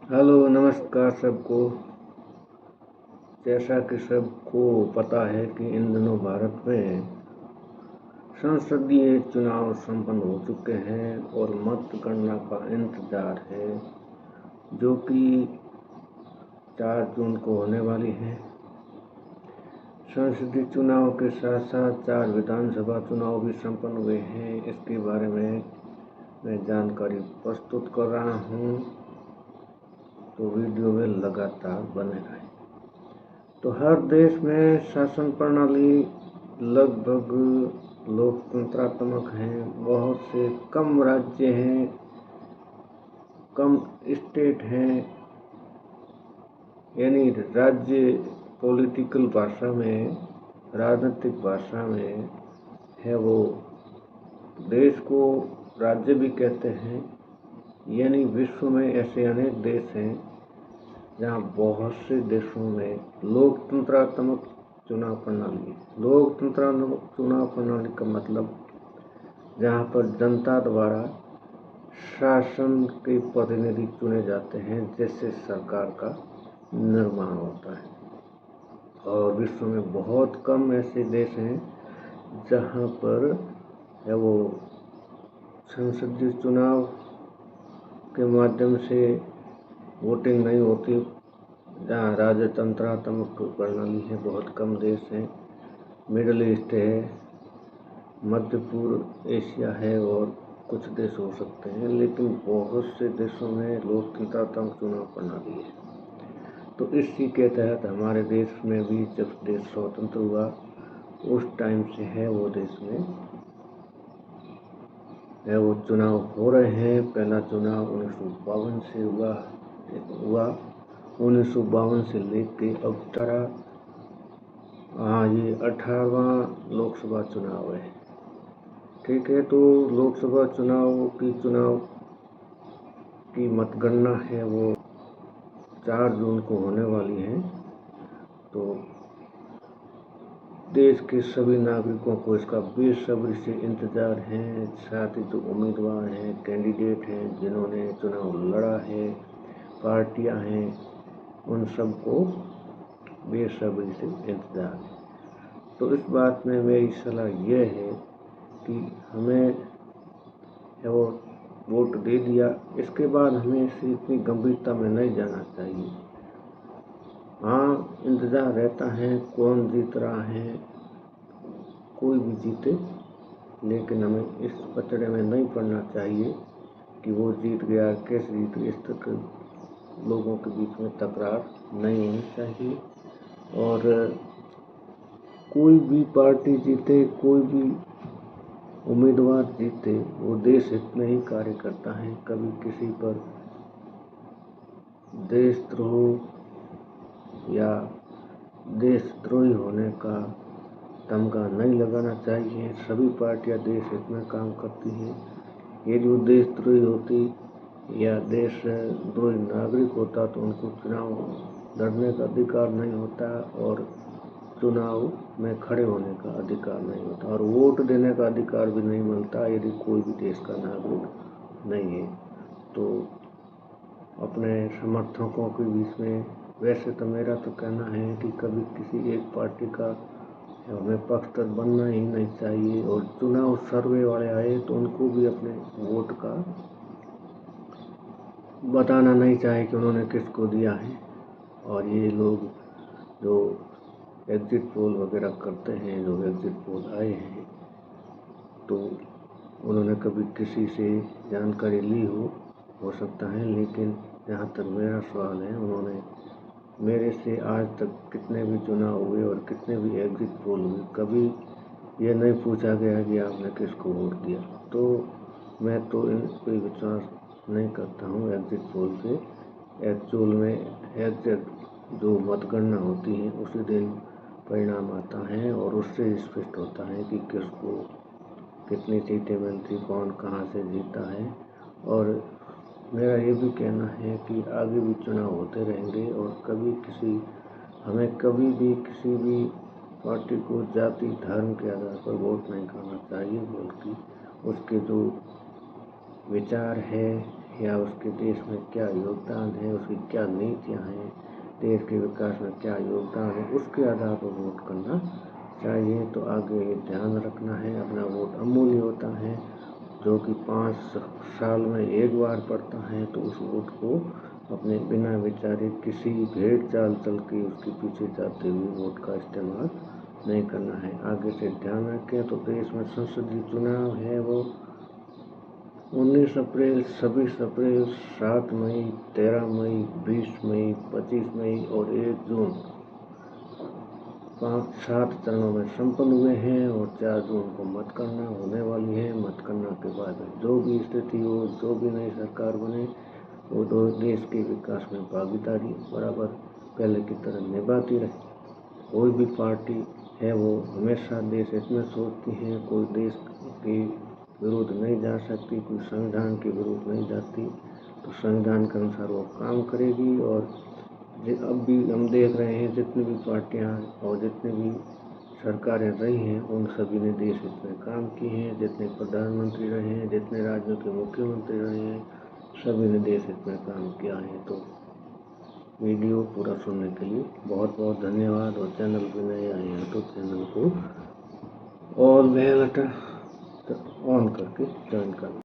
Hello, नमस्कार सबको। जैसा कि सबको पता है कि इन दिनों भारत में संसदीय चुनाव संपन्न हो चुके हैं और मतगणना का इंतजार है, जो कि 4 जून को होने वाली है। संसदीय चुनाव के साथ साथ 4 विधानसभा चुनाव भी संपन्न हुए हैं। इसके बारे में मैं जानकारी प्रस्तुत कर रहा हूँ, तो वीडियो में लगातार बने रहें। तो हर देश में शासन प्रणाली लगभग लोकतंत्रात्मक हैं। बहुत से कम राज्य हैं, कम स्टेट हैं, यानी राज्य पॉलिटिकल भाषा में, राजनीतिक भाषा में है वो देश को राज्य भी कहते हैं। यानी विश्व में ऐसे अनेक देश हैं जहाँ बहुत से देशों में लोकतंत्रात्मक चुनाव प्रणाली। लोकतंत्रात्मक चुनाव प्रणाली का मतलब जहाँ पर जनता द्वारा शासन के प्रतिनिधि चुने जाते हैं, जिससे सरकार का निर्माण होता है। और विश्व में बहुत कम ऐसे देश हैं जहाँ पर है वो संसदीय चुनाव के माध्यम से वोटिंग नहीं होती, जहाँ राजतंत्रात्मक प्रणाली है। बहुत कम देश हैं। मिडल ईस्ट है, मध्य पूर्व एशिया है और कुछ देश हो सकते हैं, लेकिन बहुत से देशों में लोकतंत्रात्मक चुनाव प्रणाली है। तो इसी के तहत हमारे देश में भी जब देश स्वतंत्र हुआ उस टाइम से है वो देश में है वो चुनाव हो रहे हैं। पहला चुनाव 1952 से हुआ 1952 से लेके अब ये 18वां लोकसभा चुनाव है। ठीक है, तो लोकसभा चुनाव की मतगणना है वो 4 जून को होने वाली है। तो देश के सभी नागरिकों को इसका बेसब्री से इंतजार है। साथ ही जो उम्मीदवार हैं, कैंडिडेट हैं, जिन्होंने चुनाव लड़ा है, पार्टियां हैं, उन सबको बेसब्री से इंतजार है। तो इस बात में मेरी सलाह यह है कि हमें वो वोट दे दिया, इसके बाद हमें इसे इतनी गंभीरता में नहीं जाना चाहिए। हाँ, इंतजार रहता है कौन जीत रहा है, कोई भी जीते, लेकिन हमें इस पचड़े में नहीं पड़ना चाहिए कि वो जीत गया, कैसे जीत गया। इस तक लोगों के बीच में तकरार नहीं होनी चाहिए। और कोई भी पार्टी जीते, कोई भी उम्मीदवार जीते, वो देश हित में ही कार्य करता है। कभी किसी पर देशद्रोह या देशद्रोही होने का तमगा नहीं लगाना चाहिए। सभी पार्टियां देश हित में काम करती हैं। ये जो देशद्रोही होती या देशद्रोही नागरिक होता तो उनको चुनाव लड़ने का अधिकार नहीं होता और चुनाव में खड़े होने का अधिकार नहीं होता और वोट देने का अधिकार भी नहीं मिलता यदि कोई भी देश का नागरिक नहीं है। तो अपने समर्थकों के बीच में वैसे तो मेरा तो कहना है कि कभी किसी एक पार्टी का हमें पक्षधर बनना ही नहीं चाहिए। और चुनाव सर्वे वाले आए तो उनको भी अपने वोट का बताना नहीं चाहिए कि उन्होंने किसको दिया है। और ये लोग जो एग्जिट पोल वगैरह करते हैं, जो एग्जिट पोल आए हैं, तो उन्होंने कभी किसी से जानकारी ली हो सकता है, लेकिन जहाँ तक मेरा सवाल है, उन्होंने मेरे से आज तक कितने भी चुनाव हुए और कितने भी एग्जिट पोल हुए, कभी ये नहीं पूछा गया कि आपने किसको वोट दिया। तो मैं तो इन कोई विश्वास नहीं करता हूँ एग्जिट पोल पे। एक्चुअल में एग्जिट जो मतगणना होती है उसी दिन परिणाम आता है और उससे स्पष्ट होता है कि किसको कितनी सीटें मिलती, कौन कहाँ से जीता है। और मेरा ये भी कहना है कि आगे भी चुनाव होते रहेंगे और हमें कभी भी किसी भी पार्टी को जाति धर्म के आधार पर वोट नहीं करना चाहिए, बल्कि उसके जो विचार है या उसके देश में क्या योगदान है, उसकी क्या नीतियाँ हैं, देश के विकास में क्या योगदान है, उसके आधार पर वोट करना चाहिए। तो आगे ये ध्यान रखना है, अपना वोट अमूल्य होता है, जो कि 5 साल में एक बार पड़ता है। तो उस वोट को अपने बिना विचारे किसी भेड़ चाल चल के उसके पीछे जाते हुए वोट का इस्तेमाल नहीं करना है। आगे से ध्यान रखें। तो देश में संसदीय चुनाव है वो 19 अप्रैल, 26 अप्रैल, 7 मई, 13 मई, 20 मई, 25 मई और 1 जून 7 चरणों में संपन्न हुए हैं और 4 जून को मतगणना होने वाली है। मतगणना के बाद जो भी स्थिति हो, जो भी नई सरकार बने, वो देश के विकास में भागीदारी बराबर पहले की तरह निभाती रहे। कोई भी पार्टी है वो हमेशा देश हित में सोचती है, कोई देश के विरुद्ध नहीं जा सकती, कोई संविधान के विरुद्ध नहीं जाती। तो संविधान के अनुसार वो काम करेगी। और अब भी हम देख रहे हैं जितनी भी पार्टियां और जितनी भी सरकारें रही हैं, उन सभी ने देश हित में काम किए हैं। जितने प्रधानमंत्री रहे हैं, जितने राज्यों के मुख्यमंत्री रहे हैं, सभी ने देश हित में काम किया है। तो वीडियो पूरा सुनने के लिए बहुत बहुत धन्यवाद। और चैनल पर नए आए हैं तो चैनल को और बेल आइकन ऑन करके ज्वाइन करना।